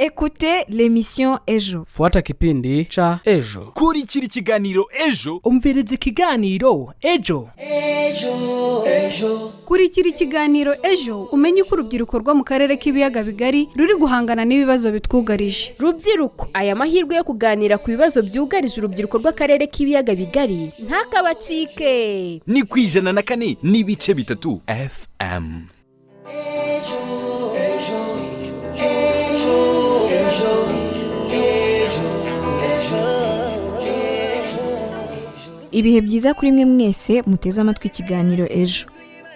Écoutez l'émission Ejo. Fuata kipindi cha Ejo. Kurikira ikiganiro Ejo. Umviriza ikiganiro Ejo. Kurikira ikiganiro Ejo umenye uko urubyiruko rwo mu karere k'ibiyaga bigari ruri guhangana n'ibibazo bitwugarije. Rubyiruko, aya mahirwe yo kuganira ku bibazo byugarije urubyiruko rw'akarere k'ibiyaga bigari ntakabacike. Ni ku 104 n'ibice 3 FM. Ibihe byiza kuri mwe mwese muteze amatwi ikiganiro Ejo.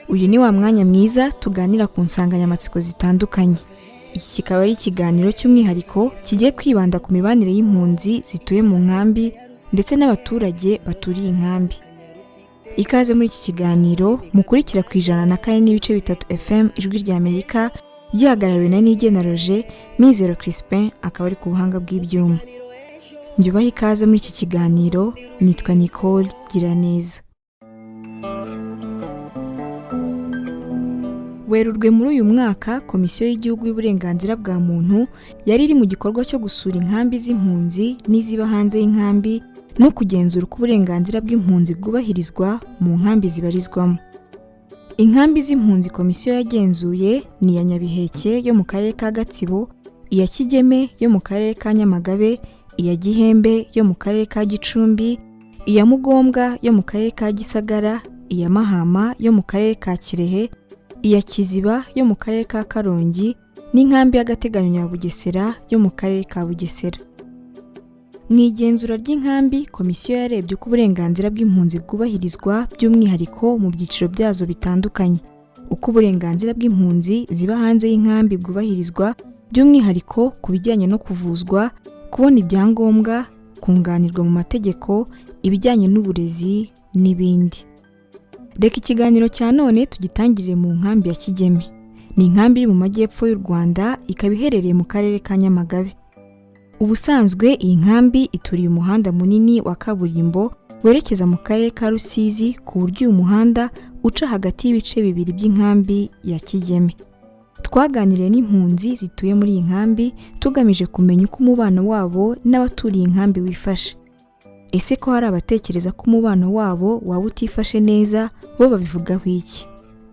Uyu ni wa mwanya mwiza tuganira ku nsanganyamatsiko zitandukanye. Iki kikaba ari ikiganiro cy'umwihariko kigiye kwibanda ku mibanire y'impunzi zituye mu nkambi ndetse n'abaturage baturiye inkambi. Ikaze muri iki kiganiro mukurikira ku 104 n'ibice 3 FM Ijwi ry'Amerika gihagarariwe na Nigena Roger, Mizero Crispin akaba ari ku buhanga bw'ibyuma. Njubaha ikaze muri iki kiganiro, nitwa Nicole Giraneza. Werurwe muri uyu mwaka Komisiyo y'Igihugu y'Uburenganzira bwa Muntu yari iri mu gikorwa cyo gusura inkambi z'impunzi n'iziba hanze y'inkambi no kugenzura uko uburenganzira bw'impunzi bwubahirizwa mu nkambi zibarizwamo. Inkambi z'impunzi Komisiyo yagenzuye ni iya Nyabiheke yo mu karere ka Gatsibo, iya Kigeme yo mu karere ka Nyamagabe, iya Gihembe yo mu karere ka Gicumbi, iya Mugombwa yo mu karere ka Gisagara, iya Mahama yo mu karere ka Kirehe, iya Kiziba yo mu karere ka Karongi n'inkambi y'agateganyo ya Bugesera yo mu karere ka Bugesera. Mu igenzura ry'inkambi, Komisiyo yarebye uko uburenganzira bw'impunzi bwubahirizwa by'umwihariko mu byiciro byazo bitandukanye, uko uburenganzira bw'impunzi ziba hanze y'inkambi bwubahirizwa by'umwihariko ku bijyanye no kuvuzwa, kubona ibyangombwa, kunganirwa mu mategeko, ibijyanye n'uburezi n'ibindi. Reka ikiganiro cya none tugitangirire mu nkambi ya Kigeme. Ni inkambi iri mu majyepfo y'u Rwanda, ikaba iherereye mu karere ka Nyamagabe. Ubusanzwe iyi nkambi ituriye umuhanda munini wa kaburimbo werekeza mu karere ka Rusizi, ku buryo uyu muhanda uca hagati y'ibice bibiri by'inkambi ya Kigeme. Twaganiriye n'impunzi zituye muri iyi nkambi tugamije kumenya uko umubano wabo n'abaturiye inkambi wifashe. Ese ko hari abatekereza ko umubano wabo waba utifashe neza, bo babivugaho iki?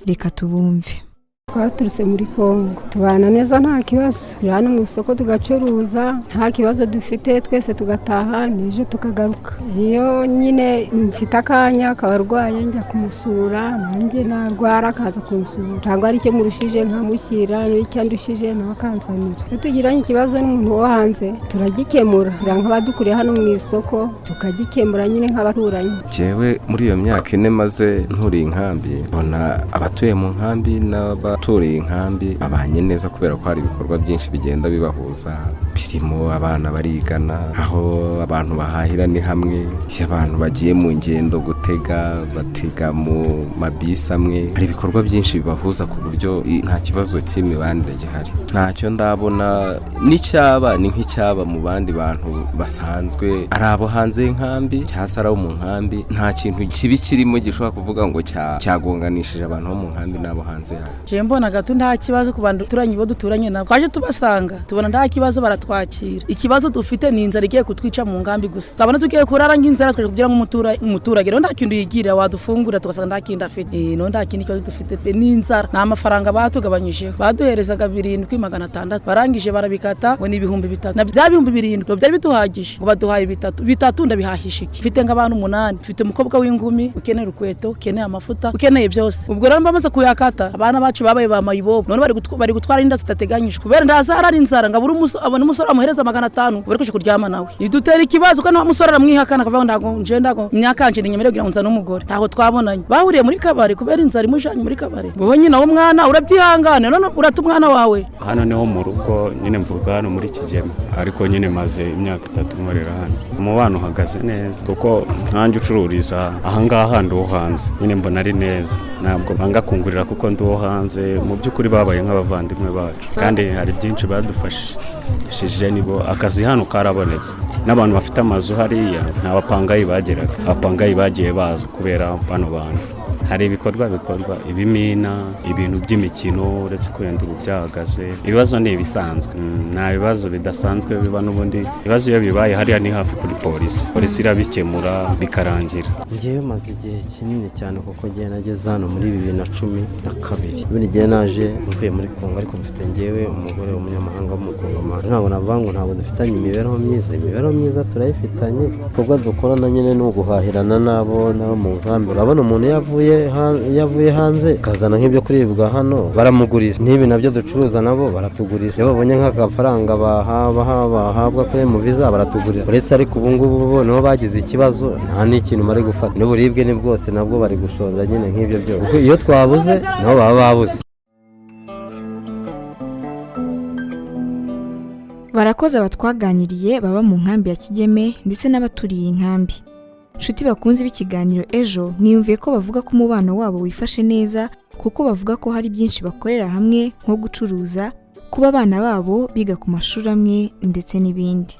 Reka tubumve. Twaturutse muri Kongo, tubana neza nta kibazo, turi hano mu isoko tugacuruza, nta kibazo dufite, twese tugataha n'ejo tukagaruka. Iyo nyine mfite akanya akabarwaye njya kumusura, nanjye narwara akaza kumusura, cyangwa ari cyo murushije nkamushyira, n'icyo ndushije nawe akansanira. Iyo tugiranye ikibazo n'umuntu wo hanze turagikemura, nk'abadukuriye hano mu isoko tukagikemura nyine nk'abaturanyi. Jewe muri iyo myaka ine maze nturi inkambi, mbona abatuye mu nkambi n'abaturiye inkambi abanye neza kubera ko hari ibikorwa byinshi bigenda bibahuza, birimo abana barigana, aho abantu bahahira ni hamwe, abantu bagiye mu ngendo gutega batega mu mabisi amwe, hari ibikorwa byinshi bibahuza ku buryo nta kibazo cy'imibanire gihari. Ntacyo ndabona n'icyaba ni nk'icyaba mu bandi bantu basanzwe, ari abo hanze y'inkambi cyangwa se ari abo mu nkambi, nta kintu kibi kirimo gishobora kuvuga ngo cyagonganishije abantu bo mu nkambi n'abo hanze yayo. Mbona gato nta kibazo ku bantu turanye bo duturanye nabo, twaje tubasanga tubona nta kibazo baratwakira. Ikibazo dufite ni inzara igiye kutwica mu ngambi gusa, twabona tugiye kurara nk'inzara twaje kugira ngo umuturage no nta kintu yigira wadufungura tugasanga nta kintu afite, no nta kintu kibazo dufite pe n'inzara. Nta mafaranga batugabanyije, baduherezaga 7,600 barangije barabikata ngo ni 3,000, na bya 7,000 byari bituhagije ngo baduhaye bitatu ndabihahisha iki. Mfite nk'abantu 8, mfite umukobwa w'ingumi ukeneye urukweto, ukeneye amafuta, ukeneye byose. Ubwo rero mbamaze kuyakata abana bacu babaye ba mayibobo, none bari gutwara inda zitateganyije kubera ndazara ari inzara ngabura abona umusore amuhereza 500 bari kuje kuryama nawe. Idutera ikibazo ko n'amusore aramwihakana akavuga ndago ndago myakanje nyemerera kugira ngo nza n'umugore. Ntaho twabonanye, bahuriye muri kabare kubera inzara imujanye muri kabare. Boho nyina wo mwana urabyihangane, none urata umwana wawe. Hano niho mu rugo nyine mvuga hano muri Kigeme, ariko nyine maze imyaka 3 nkorera hano. Umubano uhagaze neza kuko ntanjye ucururiza ahangaha ndi wo hanze, nyine mbona ari neza, ntabwo banga kungurira kuko ndi wo hanze. Mu by'ukuri babaye nk'abavandimwe bacu kandi hari byinshi badufashije, nibo akazi hano karabonetse, n'abantu bafite amazu hariya nta bapangayi bageraga, abapangayi bagiye baza kubera bano bantu. hari ibikorwa ibimina ibintu by'imikino uretse ko yenda ubu byahagaze ibibazo ni ibisanzwe nta bibazo bidasanzwe biba n'ubundi ibibazo iyo bibaye hariya ni hafi kuri polisi irabikemura bikarangira. Ngewe maze igihe kinini cyane kuko ngiye nageze hano muri 2012 buri gihe naje mvuye muri Kongo ariko mfite ngewe umugore w'umunyamahanga w'umukongomani ntabwo navuga ngo ntabwo dufitanye imibereho myiza turayifitanye ibikorwa dukorana nyine ni uguhahirana nabo mu nkambi urabona umuntu yavuye hanze akazana nk'ibyo kuribwa hano baramugurira n'ibi nabyo ducuruza nabo baratugurira iyo babonye nk'agafaranga bahabwa kuri mu visa baratugurira uretse ariko ubu ngubu bo niho bagize ikibazo nta n'ikintu bari gufata n'uburibwe ni bwose nabwo bari gusonza nyine nk'ibyo byose kuko iyo twabuze nabo baba babuze. Barakoze abatwaganiriye baba mu nkambi ya Kigeme ndetse n'abaturiye inkambi. Nshuti bakunze b'ikiganiro ejo niyumviye ko bavuga ko umubano wabo wifashe neza kuko bavuga ko hari byinshi bakorera hamwe nko gucuruza, kuba abana babo biga ku mashuri amwe ndetse n'ibindi.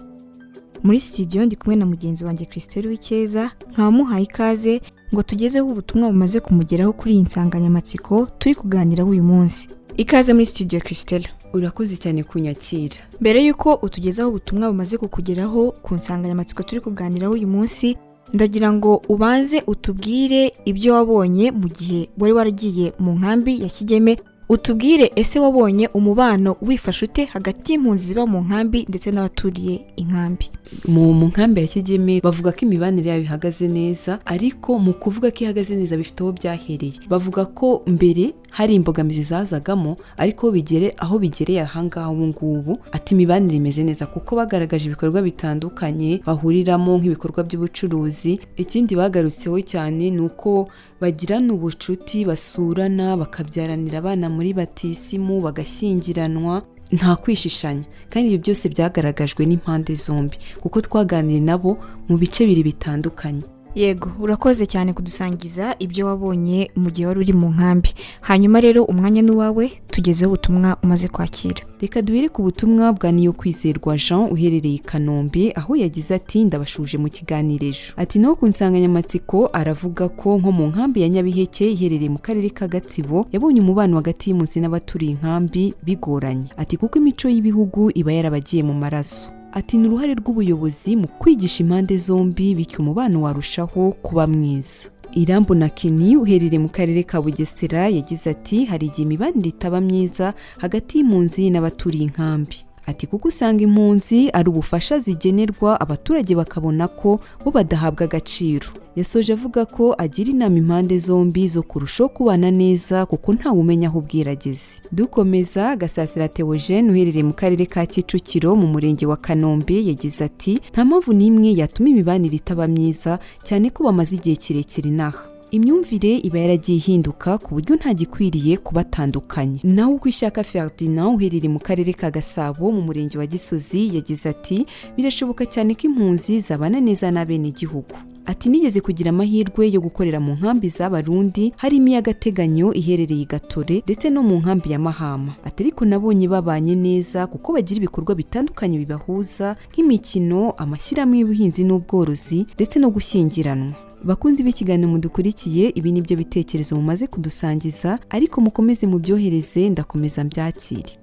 Muri studio ndi kumwe na mugenzi wanjye Christelle Wikeza nkamuhaye ikaze ngo tugezeho ubutumwa bumaze kumugeraho kuri iyi nsanganyamatsiko turi kuganiraho uyu munsi. Ikaze muri studio Christelle. Urakoze cyane kunyakira. Mbere yuko utugezaho ubutumwa bumaze kukugeraho ku nsanganyamatsiko turi kuganiraho uyu munsi, ndagira ngo ubanze utubwire ibyo wabonye mu gihe wari waragiye mu nkambi ya Kigeme. Utubwire ese wabonye umubano wifashe ute hagati y'impunzi ziba mu nkambi ndetse n'abaturiye inkambi? Mu nkambi ya Kigeme bavuga ko imibanire yabo ihagaze neza, ariko mu kuvuga ko ihagaze neza bifite aho byahereye. Bavuga ko mbere hari imbogamizi zazagamo ariko aho bigereye ahangaha ubu ngubu ati imibanire imeze neza kuko bagaragaje ibikorwa bitandukanye bahuriramo nk'ibikorwa by'ubucuruzi. Ikindi bagarutseho cyane ni uko bagirana ubucuti, basurana, bakabyaranira abana muri batisimu, bagashyingiranwa, nta kwishishanya. Kandi ibyo byose byagaragajwe n'impande zombi kuko twaganiriye nabo mu bice biri bitandukanye. Yego, urakoze cyane kudusangiza ibyo wabonye mu gihe wari uri mu nkambi. Hanyuma rero umwanya n'uwawe tugezeho ubutumwa umaze kwakira. Reka duhere ku butumwa bwa Niyokwizerwa Jean uherereye i Kanombe aho yagize ati ndabashuje mu kiganiro ejo. Ati no ku nsanganyamatsiko aravuga ko nko mu nkambi ya Nyabiheke iherereye mu karere ka Gatsibo yabonye umubano hagati y'impunzi n'abaturiye inkambi bigoranye. Ati kuko imico y'ibihugu iba yarabagiye mu maraso. Ati ni uruhare rw'ubuyobozi mu kwigisha impande zombi bityo umubano warushaho kuba mwiza. Irambo na Kini uherereye mu karere ka Bugesera yagize ati hari igihe imibanire itaba myiza hagati y'impunzi n'abaturiye inkambi. Ati kuko usanga impunzi ari ubufasha zigenerwa abaturage bakabona ko bo badahabwa agaciro. Yasoje avuga ko agira inama impande zombi zo kurushaho kubana neza kuko ntawe umenya aho bwirageze. Dukomeza, Gasasira Theogene uherereye mu karere ka Kicukiro mu murenge wa Kanombe yagize ati nta mpamvu n'imwe yatuma imibanire itaba myiza cyane ko bamaze igihe kirekire inaha. Imyumvire iba yaragiye ihinduka ku buryo nta gikwiriye kubatandukanya. Naho Ukwishaka Ferdinand uherereye mu karere ka Gasabo mu murenge wa Gisozi yagize ati birashoboka cyane ko impunzi zabana neza n'abene igihugu. Ati nigeze kugira amahirwe yo gukorera mu nkambi z'Abarundi harimo iy'agateganyo iherereye i Gatore ndetse no mu nkambi ya Mahama. Ati ariko nabonye babanye neza kuko bagira ibikorwa bitandukanye bibahuza nk'imikino, amashyirahamwe y'ubuhinzi n'ubworozi ndetse no gushyingiranwa. Bakunzi b'ikiganiro mudukurikiye, ibi nibyo bitekerezo mumaze kudusangiza ariko mukomeze mubyohereze ndakomeza mbyakire.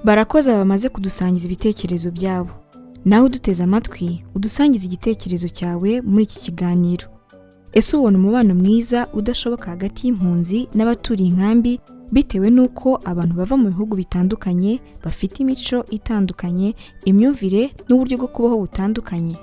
Barakoze bamaze kudusangiza ibitekerezo byabo. Nawe uduteze amatwi udusangiza igitekerezo cyawe muri iki kiganiro. Ese ubona umubano mwiza udashoboka hagati y'impunzi n'abaturiye inkambi bitewe n'uko abantu bava mu bihugu bitandukanye bafite imico itandukanye, imyumvire n'uburyo bwo kubaho butandukanye?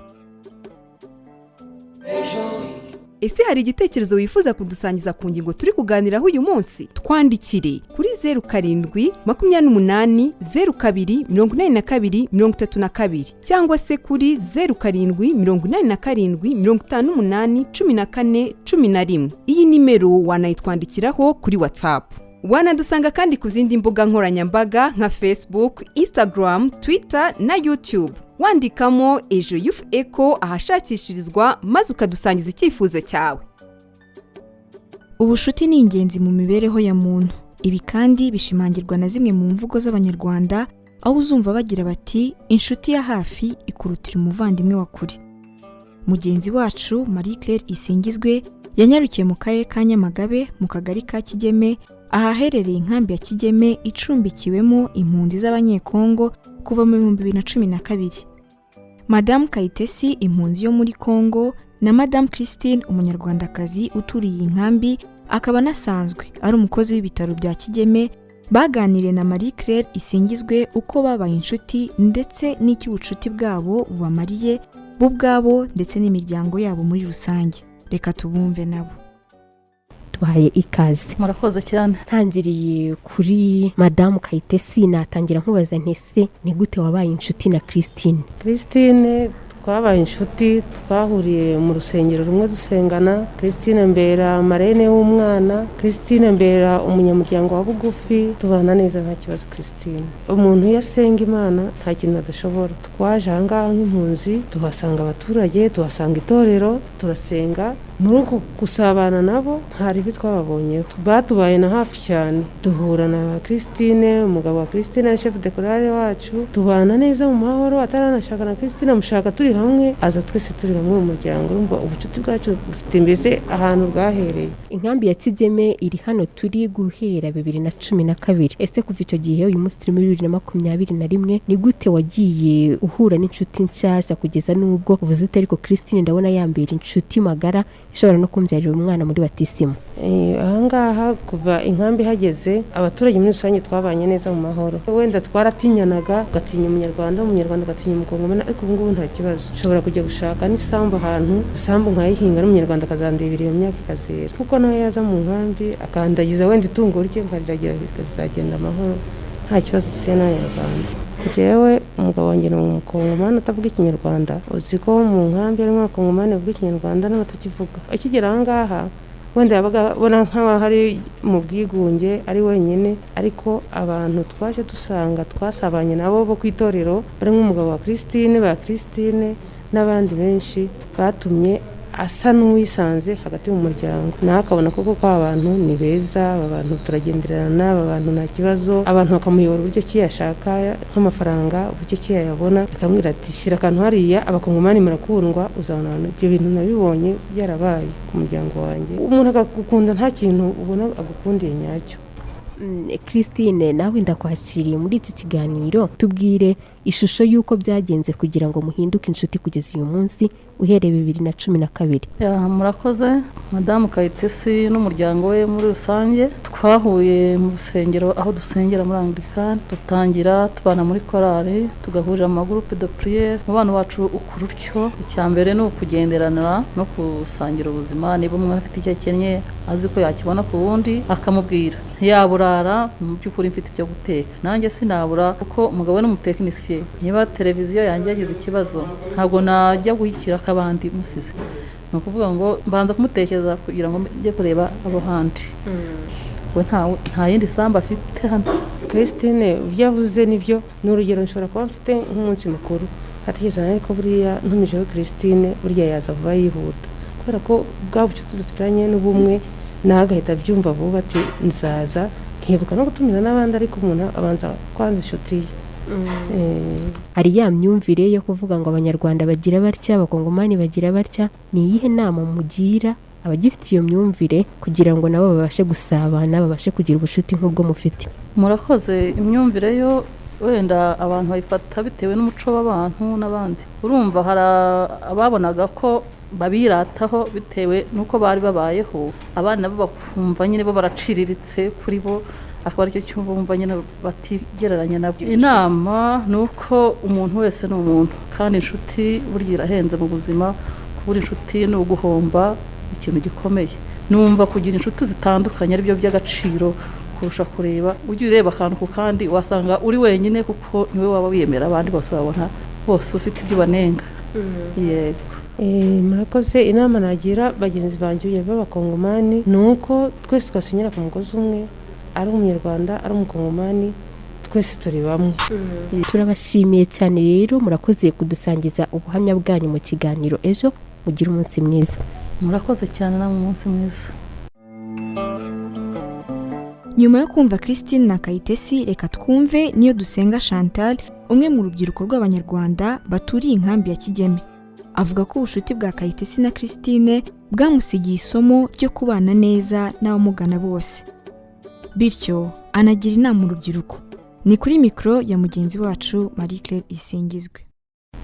Ese hari igitekerezo wifuza kudusangiza ku ngingo turi kuganiraho uyu munsi? Twandikire kuri 0728024232 cyangwa se kuri 0787581411. Iyi nimero wanayitwandikiraho kuri WhatsApp. Wanadusanga kandi ku zindi mbuga nkoranyambaga nka Facebook, Instagram, Twitter na YouTube. Wandikamo Ejo Youth Echo ahashakishirizwa maze ukadusangiza icyifuzo cyawe. Ubushuti ni ingenzi mu mibereho ya muntu. Ibi kandi bishimangirwa na zimwe mu mvugo z'Abanyarwanda aho uzumva bagira bati inshuti ya hafi ikurutira umuvandimwe wa kure. Mugenzi wacu Marie Claire Isingizwe yanyarukiye mu karere ka Nyamagabe mu kagari ka Kigeme ahaherereye inkambi ya Kigeme icumbikiwemo impunzi z'abanyekongo kuva mu 2012. Madame Kayitesi impunzi yo muri Kongo na Madame Christine umunyarwandakazi uturiye iyi nkambi akaba anasanzwe ari umukozi w'ibitaro bya Kigeme baganiriye na Marie Claire Isingizwe uko babaye inshuti ndetse n'icyo ubucuti bwabo bubamariye bo ubwabo ndetse n'imiryango yabo muri rusange. Reka tubumve nabo. Tubahaye ikaze. Murakoze cyane. Ntangiriye kuri Madame Kayitesi natangira nkubaza ntese ni gute wabaye inshuti na Christine? Christine twabaye inshuti twahuriye mu rusengero rumwe dusengana. Christine mbera marene w'umwana, Christine mbera umunyamuryango wa bugufi, tubana neza nta kibazo. Christine umuntu yasenga Imana nta kintu adashobora. Twaje ahangaha nk'impunzi tuhasanga abaturage, tuhasanga itorero, turasenga. Muri uko gusabana nabo hari ibyo twababonyeho batubaye na hafi cyane. Duhura na Christine, umugabo wa Christine chef de chorale wacu, tubana neza mu mahoro. Ataranashaka na Christine mushaka turi hamwe, aza twese turi hamwe mu muryango. Urumva ubucuti bwacu bufite mbese ahantu bwahereye. Inkambi ya Kigeme iri hano turi guhera 2012. Ese kuva icyo gihe uyu munsi turi muri 2021 ni gute wagiye uhura n'inshuti nshyashya kugeza n'ubwo uvuze ariko Christine ndabona yambera inshuti magara ishobora no kumbyarira umwana muri batisimo? Ahangaha kuva inkambi hageze abaturage muri rusange twabanye neza mu mahoro. Wenda twaratinyanaga, gatinya umunyarwanda gatinya umukongomani, ariko ubu ngubu nta kibazo. Ushobora kujya gushaka n'isambu ahantu, isambu nkayihinga n'umunyarwanda akazandebera iyo myaka ikazera. Kuko nawe yaza mu nkambi akandagiza wenda itungo rye nkariragira bizagenda amahoro nta kibazo cyose n'abanyarwanda. Jewe umugabo wanjye ni umukongomani atavuga ikinyarwanda. Uzi ko mu nkambi harimo abakongomani bavuga ikinyarwanda n'abatakivuga. Akigera ahangaha wenda yabaga bona nk'aho hari mu bwigunge ari wenyine, ariko abantu twaje dusanga twasabanye nabo bo kwitorero bari nk'umugabo wa Christine, ba Christine n'abandi benshi batumye asa n'uwisanze hagati mu muryango. Nakabona koko ko abantu ni beza, abantu turagenderana, abantu nta kibazo, abantu bakamuyobora uburyo kiyashaka nk'amafaranga, uburyo kiyayabona, akamwira ati shyira akantu hariya abakongomani murakundwa. Uzabona ibyo bintu nabibonye byarabaye ku muryango wanjye. Umuntu akagukunda nta kintu ubona agukundiye nyacyo. Christine nawe ndakwakiriye muri iki kiganiro, tubwire ishusho y'uko byagenze kugira ngo muhinduke inshuti kugeza uyu munsi uhereye 2012. Murakoze. Madame Kayitesi n'umuryango we muri rusange twahuye mu rusengero aho dusengera muri Anglican, dutangira tubana muri korale, tugahurira mu groupe de prière. Mu bana bacu ukurutyo icyambere no kugenderana no kusangira ubuzima. Niba umwe afite icyo akenye azi ko yakibona ku wundi akamubwira, yaburara mu by'ukuri mfite ibyo guteka nanjye sinabura, kuko umugabo we n'umutekinisiye. Niba televiziyo yanjye yagize ikibazo ntabwo najya guhikira akabandi musize, ni ukuvuga ngo mbanza kumutekereza kugira ngo njye kureba abo handi. We nta yindi samba afite hano. Christine byavuze nibyo, ni urugero nshobora kuba mfite nk'umunsi mukuru hatigeze ariko buriya ntumijeho Christine burya yaza vuba yihuta, kubera ko bwa bucuti dufitanye n'ubumwe nagahita byumva vuba ati nzaza, nkibuka no gutumira n'abandi, ariko umuntu abanza kwanza inshuti ye. Ari ya myumvire yo kuvuga ngo abanyarwanda bagira batya, abakongomani bagira batya, ni iyihe nama mugira abagifite iyo myumvire kugira ngo nabo babashe gusabana, babashe kugira ubucuti nk'ubwo mufite? Murakoze. Imyumvire yo wenda abantu bayifata bitewe n'umuco w'abantu n'abandi. Urumva hari ababonaga ko babirataho bitewe nuko bari babayeho, abana bo bakumva nyine bo baraciriritse kuri bo, akaba aricyo cyumva nyine batigereranya nabo. Inama nuko umuntu wese ni umuntu, kandi inshuti burya irahenze mu buzima. Kubura inshuti ni uguhomba ikintu gikomeye. Numva kugira inshuti zitandukanye ari byo by'agaciro kurusha kureba ujye ureba akantu ku kandi wasanga uri wenyine, kuko niwe waba wiyemera, abandi bose babona bose ufite ibyo banenga. Yego. Murakoze. Inama nagira bagenzi banjye b'abakongomani nuko twese twasinyira ku mugozi umwe, ari umunyarwanda ari umukongomani, twese turi bamwe. Turabashimiye cyane rero, murakoze kudusangiza ubuhamya bwanyu mu kiganiro ejo. Mugira umunsi mwiza. Murakoze cyane na umunsi mwiza. Nyuma yo kumva Christine na Kayitesi, reka twumve niyo dusenga Chantal, umwe mu rubyiruko rw'abanyarwanda baturiye inkambi ya Kigeme. Avuga ko ubucuti bwa Kayitesi na Christine bwamusigiye isomo ryo kubana neza n'abamugana bose, bityo anagira inama urubyiruko. Ni kuri mikoro ya mugenzi wacu Marie Claire Isingizwe.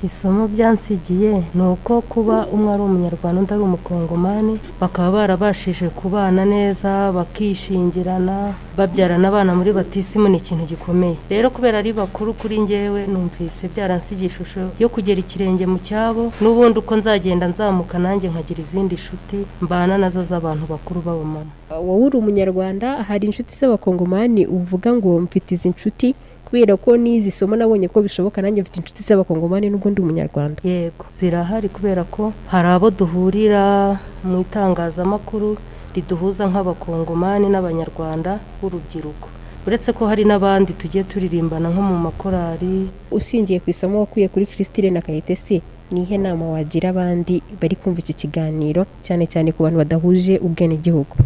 Isomo byansigiye ni uko kuba umwe ari umunyarwanda undi ari umukongomani, bakaba barabashije kubana neza, bakishingirana, babyarana abana muri batisimu, ni ikintu gikomeye. Rero kubera ari bakuru kuri njyewe, numvise byaransigiye ishusho yo kugera ikirenge mu cyabo, n'ubundi uko nzagenda nzamuka nanjye nkagira izindi nshuti mbana nazo z'abantu bakuru b'abamama. Wowe uri umunyarwanda, hari inshuti z'abakongomani uvuga ngo mfite izi nshuti kubera ko nizi somo nabonye ko bishoboka nanjye mfite inshuti z'abakongomani n'ubwo ndi umunyarwanda? Yego, zirahari kubera ko hari abo duhurira mu itangazamakuru riduhuza nk'abakongomani n'abanyarwanda b'urubyiruko, uretse ko hari n'abandi tugiye turirimbana nko mu makorari. Usingiye ku isomo wakuye kuri Christine na Kayitesi, nihe nama wagira abandi bari kumva iki kiganiro, cyane cyane ku bantu badahuje ubwenegihugu?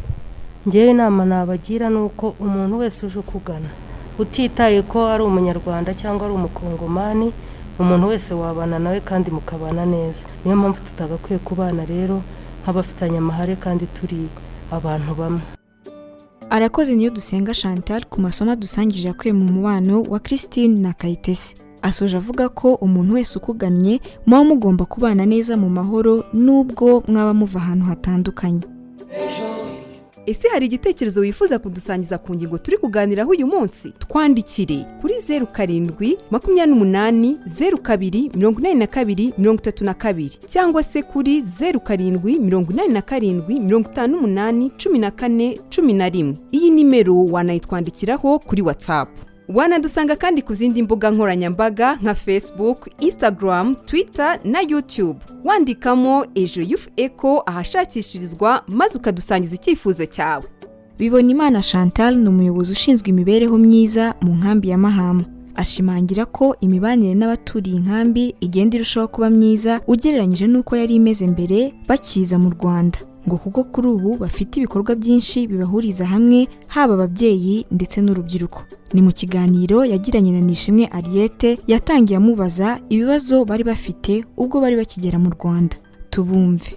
Njyewe inama nabagira nuko umuntu wese uje kugana, utitaye ko ari umunyarwanda cyangwa ari umukongomani, umuntu wese wabana nawe kandi mukabana neza. Niyo mpamvu tutagakwiye kubana rero nk'abafitanye amahare kandi turi abantu bamwe. Arakoze Niyodusenga Chantal ku masomo dusangije yakuye mu mubano wa Christine na Kayitesi. Asoje avuga ko umuntu wese ukugannye muba mugomba kubana neza mu mahoro nubwo mwaba muva ahantu hatandukanye. Ese hari igitekerezo wifuza kudusangiza ku ngingo turi kuganiraho uyu munsi? Twandikire kuri 0728028232 cyangwa se kuri 0787581411. Iyi nimero wanayitwandikiraho kuri WhatsApp. Wanadusanga kandi ku zindi mbuga nkoranyambaga nka Facebook, Instagram, Twitter na YouTube. Wandikamo Ejo Youth Echo ahashakishirizwa maze ukadusangiza icyifuzo cyawe. Bibonimana Chantal ni umuyobozi ushinzwe imibereho myiza mu nkambi ya Mahama. Ashimangira ko imibanire n'abaturiye inkambi igenda irushaho kuba myiza ugereranyije n'uko yari imeze mbere bakiza mu Rwanda, ngo kuko kuri ubu bafite ibikorwa byinshi bibahuriza hamwe, haba ababyeyi ndetse n'urubyiruko. Ni mu kiganiro yagiranye na Nishimwe Ariete yatangiye amubaza ibibazo bari bafite ubwo bari bakigera mu Rwanda. Tubumve.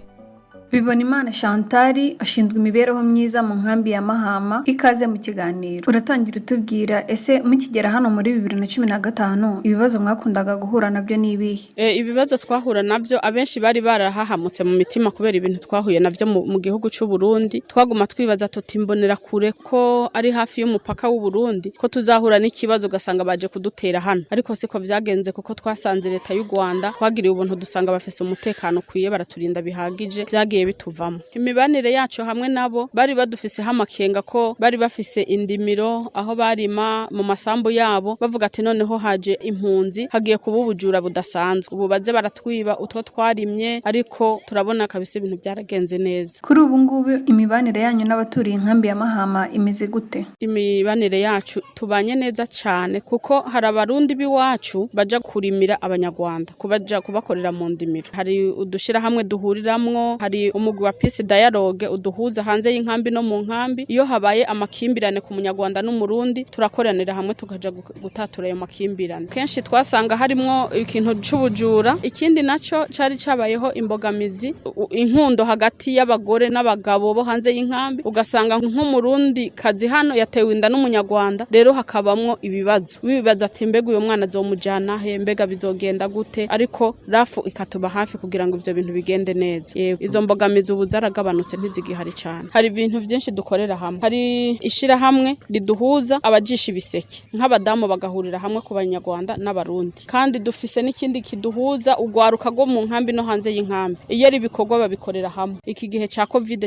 Bibonimana Chantal ashinzwe imibereho myiza mu nkambi ya Mahama. Ikaze mu kiganiro. Uratangira utubwira ese mukigera hano muri 2015 ibibazo mwakundaga guhura nabyo ni ibihe? Ibibazo twahura nabyo abenshi bari barahahamutse mu mitima kubera ibintu twahuye nabyo mu gihugu cy'u Burundi. Twaguma twibaza tuti mbonera kure ko ari hafi y'umupaka w'u Burundi ko tuzahura n'ikibazo gasanga baje kudutera hano, ariko siko byagenze kuko twasanze leta y'u Rwanda twagiriye ubuntu dusanga bafise umutekano kwiye, baraturinda bihagije, byagiye bituvamo. Imibanire yacu hamwe nabo bari badufise hamakenga ko bari bafise indimiro aho barima mu masambu yabo, bavuga ati noneho haje impunzi hagiye kuba ubujura budasanzwe, ubu baze baratwiba utwo twarimye, ariko turabona kabisa ibintu byaragenze neza. Kuri ubu ngubu imibanire yanyu n'abaturiye inkambi ya Mahama imeze gute? Imibanire yacu tubanye neza cyane kuko hari abarundi biwacu baja kurimira abanyarwanda, kubaja kubakorera mu ndimiro. Hari udushira hamwe duhuriramwo, hari umugwi wa Peace Dialogue uduhuza hanze y'inkambi no mu nkambi. Iyo habaye amakimbirane ku munyarwanda n'umurundi turakoranira hamwe tukaja gutatura ayo makimbirane. Kenshi twasanga harimo ikintu c'ubujura, ikindi naco cari cabayeho imbogamizi, inkundo hagati y'abagore n'abagabo bo hanze y'inkambi, ugasanga nk'umurundi kazi hano yatewe inda n'umunyarwanda, rero hakabamwo ibibazo bibaza ati mbega uyo mwana azomujana he, mbega bizogenda gute, ariko rafu ikatuba hafi kugira ngo ivyo bintu bigende neza. Izo mbogamizi ubu zaragabanutse ntizigihari cyane. Hari ibintu byinshi dukorera hamwe, hari ishira hamwe riduhuza abajisha ibiseke nk'abadamu bagahurira hamwe ku banyarwanda n'abarundi, kandi dufise n'ikindi kiduhuza ugwaruka go mu nkambi no hanze y'inkambi. Iyo ari bikorwa babikorera hamwe. Iki gihe ca Covid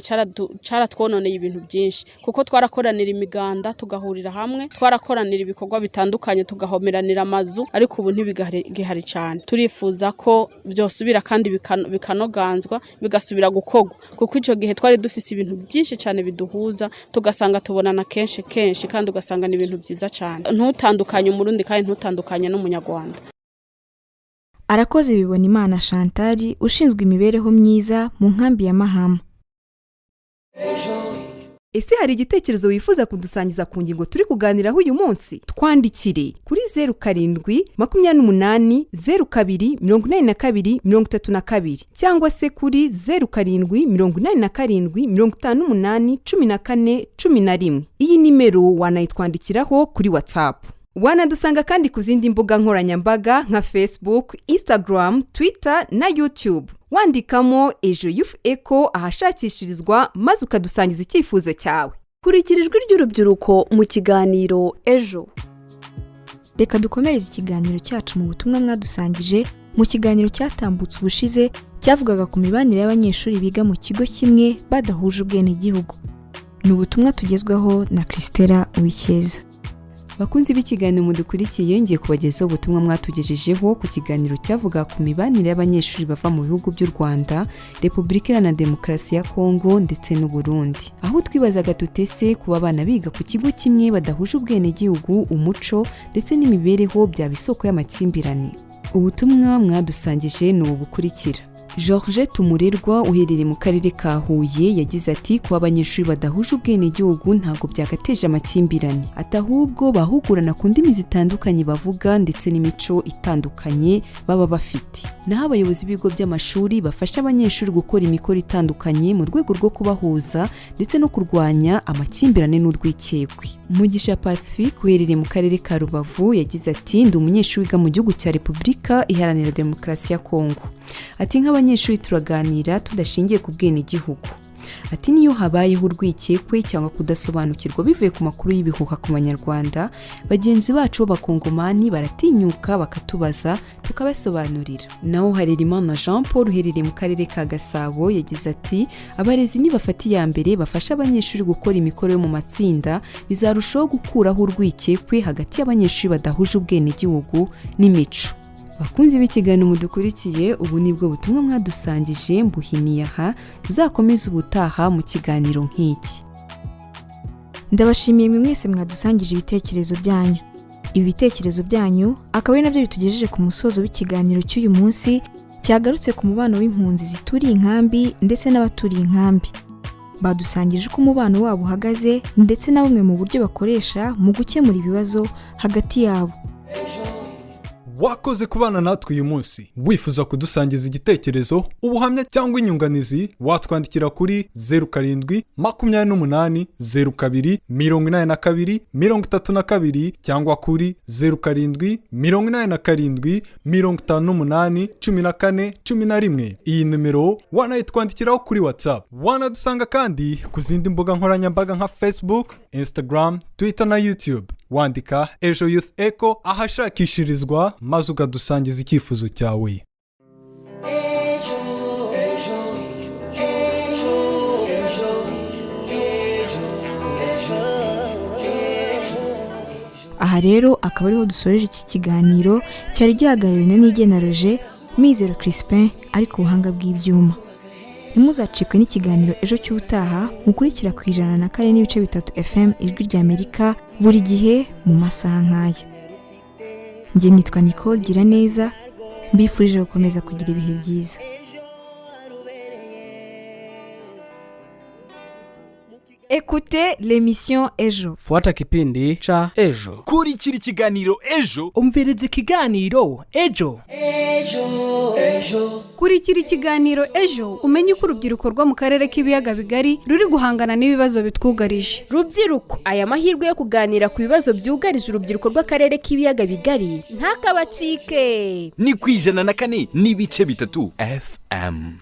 caratwononeye ibintu byinshi kuko twarakoranira imiganda tugahurira hamwe, twarakoranira ibikorwa bitandukanye tugahomeranira amazu, ariko ubu ntibigihari cyane. Turifuza ko byosubira kandi bikanoganzwa bigasubira gukogwa, kuko ico gihe twari dufise ibintu byinshi cyane biduhuza, tugasanga tubonana kenshi kandi ugasanga ni ibintu byiza cyane. Ntutandukanye umurundi kandi ntutandukanye n'umunyarwanda. Arakoze Bibonimana Chantal ushinzwe imibereho myiza mu nkambi ya Mahama. Ese hari igitekerezo wifuza kudusangiza ku ngingo turi kuganiraho uyu munsi? Twandikire kuri 0788028232 cyangwa se kuri 0787581411. Iyi nimero wanayitwandikiraho kuri WhatsApp. Wanadusanga kandi ku zindi mbuga nkoranyambaga nka Facebook, Instagram, Twitter na YouTube. Wandikamo Ejo Youth Echo ahashakishirizwa maze ukadusangiza icyifuzo cyawe. Kurikira ijwi ry'urubyiruko mu kiganiro Ejo. Reka dukomereze ikiganiro cyacu mu butumwa mwadusangije mu kiganiro cyatambutse ubushize cyavugaga ku mibanire y'abanyeshuri biga mu kigo kimwe badahuje ubwenegihugu. Ni ubutumwa tugezweho na Christella Uwicyeza. Bakunzi b'ikiganiro mudukurikiye ngiye kubagezaho ubutumwa mwatugejejeho ku kiganiro cyavuga ku mibanire y'abanyeshuri bava mu bihugu by'u Rwanda, Repubulika Iharanira Demokarasi ya Kongo ndetse n'u Burundi. Aho twibazaga tutese kuba abana biga ku kigo kimwe badahuje ubwenegihugu, umuco ndetse n'imibereho byaba isoko y'amakimbirane. Ubutumwa mwadusangije ni ubu bukurikira. George Tumurerwa uherereye mu karere ka Huye yagize ati kuba abanyeshuri badahuje ubwenegihugu ntabwo byagateje amakimbirane, atahubwo bahugurana ku ndimi zitandukanye bavuga ndetse n'imico itandukanye baba bafite. Naho abayobozi b'ibigo by'amashuri bafasha abanyeshuri gukora imikoro itandukanye mu rwego rwo kubahuza ndetse no kurwanya amakimbirane n'urwikekwe. Mugisha Pacifique uherereye mu karere ka Rubavu yagize ati ndi umunyeshuri wiga mu gihugu cya Repubulika Iharanira Demokarasi ya Kongo. Ati nk'abanyeshuri turaganira tudashingiye ku bwenegihugu. Ati niyo habayeho urwikekwe cyangwa kudasobanukirwa bivuye ku makuru y'ibihuha ku banyarwanda, bagenzi bacu b'abakongomani baratinyuka bakatubaza tukabasobanurira. Naho Harerimana Jean Paul uherereye mu karere ka Gasabo yagize ati abarezi nibafata iya mbere bafasha abanyeshuri gukora imikoro yo mu matsinda bizarushaho gukuraho urwikekwe hagati y'abanyeshuri badahuje ubwenegihugu n'imico. Bakunzi b'ikiganiro mudukurikiye, ubu nibwo butumwa mwadusangije mbuhiniye aha, tuzakomeza ubutaha mu kiganiro nk'iki. Ndabashimiye mwe mwese mwadusangije ibitekerezo byanyu. Ibi bitekerezo byanyu akaba ari nabyo bitugejeje ku musozo w'ikiganiro cy'uyu munsi cyagarutse ku mubano w'impunzi zituriye inkambi ndetse n'abaturiye inkambi. Badusangije uko umubano wabo uhagaze ndetse na bumwe mu buryo bakoresha mu gukemura ibibazo hagati yabo. Wakoze kubana natwe uyu munsi. Wifuza kudusangiza igitekerezo, ubuhamya cyangwa inyunganizi, watwandikira kuri 0728028232 cyangwa kuri 0787581411. Iyi numero wanayitwandikiraho kuri WhatsApp. Wanadusanga kandi ku zindi mbuga nkoranyambaga nka Facebook, Instagram, Twitter na YouTube. Wandika Ejo Youth Echo ahashakishirizwa maze ukadusangiza icyifuzo cyawe. Aha rero akaba ariho dusoreje iki kiganiro cyari gihagarariwe n'Igena Roger, Mizero Crispin ari ku buhanga bw'ibyuma. Ntimuzacikwe n'ikiganiro Ejo cy'ubutaha mukurikira ku 104.3 FM Ijwi ry'Amerika buri gihe mu masaha nk'aya. Njye nitwa Nicole Giraneza, mbifurije gukomeza kugira ibihe byiza. Écoutez l'émission Ejo. Fuata kipindi cha Ejo. Kurikira ikiganiro Ejo. Umviriza ikiganiro Ejo. Kurikira ikiganiro Ejo umenye uko urubyiruko rwo mu karere k'ibiyaga bigari ruri guhangana n'ibibazo bitwugarije. Rubyiruko, aya mahirwe yo kuganira ku bibazo byugarije urubyiruko rw'akarere k'ibiyaga bigari ntakabacike. Ni ku 104.3 FM.